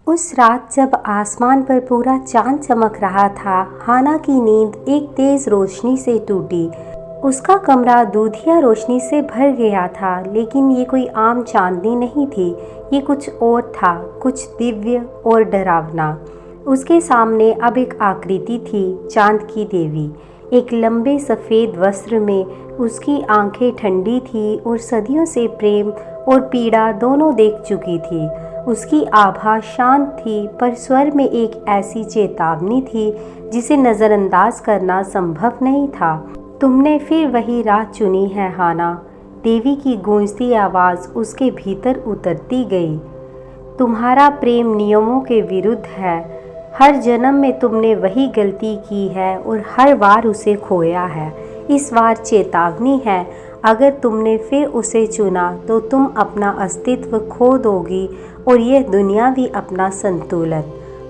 उस रात जब आसमान पर पूरा चांद चमक रहा था, हाना की नींद एक तेज रोशनी से टूटी। उसका कमरा दूधिया रोशनी से भर गया था, लेकिन ये कोई आम चांदनी नहीं थी। ये कुछ और था, कुछ दिव्य और डरावना। उसके सामने अब एक आकृति थी, चांद की देवी। एक लंबे सफ़ेद वस्त्र में। उसकी आंखें ठंडी थी और सदियों से प्रेम और पीड़ा दोनों देख चुकी थी। उसकी आभा शांत थी, पर स्वर में एक ऐसी चेतावनी थी जिसे नज़रअंदाज करना संभव नहीं था। तुमने फिर वही राह चुनी है हाना। देवी की गूंजती आवाज़ उसके भीतर उतरती गई। तुम्हारा प्रेम नियमों के विरुद्ध है। हर जन्म में तुमने वही गलती की है और हर बार उसे खोया है। इस बार चेतावनी है, अगर तुमने फिर उसे चुना तो तुम अपना अस्तित्व खो दोगी और यह दुनिया भी अपना संतुलन।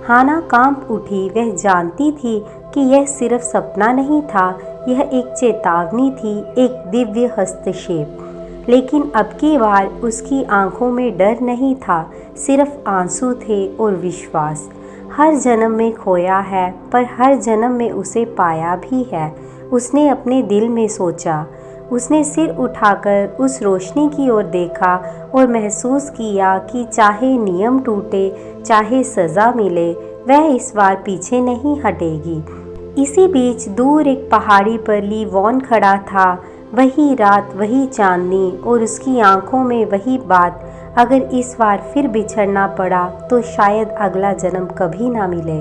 हाना कांप उठी। वह जानती थी कि यह सिर्फ सपना नहीं था, यह एक चेतावनी थी, एक दिव्य हस्तक्षेप। लेकिन अब की बार उसकी आंखों में डर नहीं था, सिर्फ आंसू थे और विश्वास। हर जन्म में खोया है, पर हर जन्म में उसे पाया भी है। उसने अपने दिल में सोचा। उसने सिर उठाकर उस रोशनी की ओर देखा और महसूस किया कि चाहे नियम टूटे, चाहे सज़ा मिले, वह इस बार पीछे नहीं हटेगी। इसी बीच दूर एक पहाड़ी पर ली वॉन खड़ा था। वही रात, वही चांदनी और उसकी आंखों में वही बात। अगर इस बार फिर बिछड़ना पड़ा तो शायद अगला जन्म कभी ना मिले।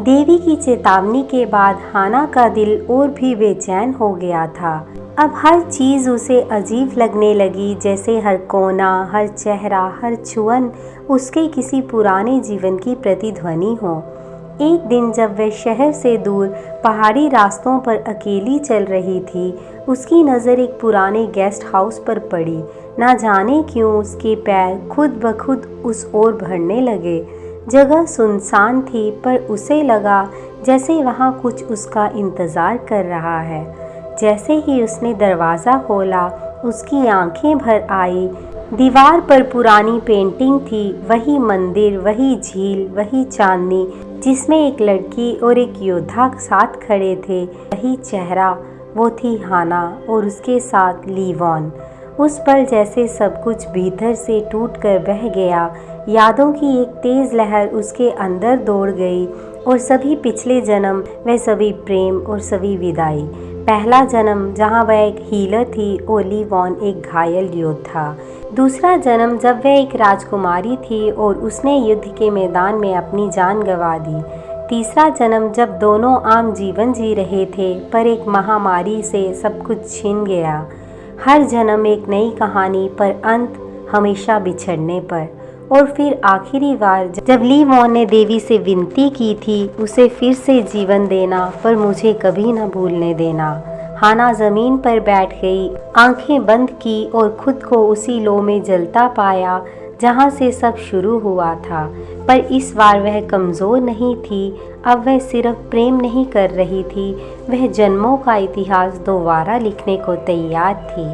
देवी की चेतावनी के बाद हाना का दिल और भी बेचैन हो गया था। अब हर चीज़ उसे अजीब लगने लगी, जैसे हर कोना, हर चेहरा, हर छुअन उसके किसी पुराने जीवन की प्रतिध्वनि हो। एक दिन जब वह शहर से दूर पहाड़ी रास्तों पर अकेली चल रही थी, उसकी नज़र एक पुराने गेस्ट हाउस पर पड़ी। ना जाने क्यों उसके पैर खुद ब खुद उस ओर बढ़ने लगे। जगह सुनसान थी, पर उसे लगा जैसे वहाँ कुछ उसका इंतज़ार कर रहा है। जैसे ही उसने दरवाज़ा खोला, उसकी आंखें भर आई। दीवार पर पुरानी पेंटिंग थी, वही मंदिर, वही झील, वही चांदनी जिसमें एक लड़की और एक योद्धा साथ खड़े थे। वही चेहरा, वो थी हाना और उसके साथ ली वॉन। उस पल जैसे सब कुछ भीतर से टूट कर बह गया। यादों की एक तेज़ लहर उसके अंदर दौड़ गई और सभी पिछले जन्म, वह सभी प्रेम और सभी विदाई। पहला जन्म जहाँ वह एक हीलर थी और ली वॉन एक घायल योद्धा। दूसरा जन्म जब वह एक राजकुमारी थी और उसने युद्ध के मैदान में अपनी जान गंवा दी। तीसरा जन्म जब दोनों आम जीवन जी रहे थे, पर एक महामारी से सब कुछ छिन गया। हर जन्म एक नई कहानी, पर अंत हमेशा बिछड़ने पर। और फिर आखिरी बार जब ली वॉन ने देवी से विनती की थी उसे फिर से जीवन देना, पर मुझे कभी न भूलने देना। हाना ज़मीन पर बैठ गई, आंखें बंद की और खुद को उसी लो में जलता पाया जहाँ से सब शुरू हुआ था। पर इस बार वह कमज़ोर नहीं थी। अब वह सिर्फ प्रेम नहीं कर रही थी, वह जन्मों का इतिहास दोबारा लिखने को तैयार थी।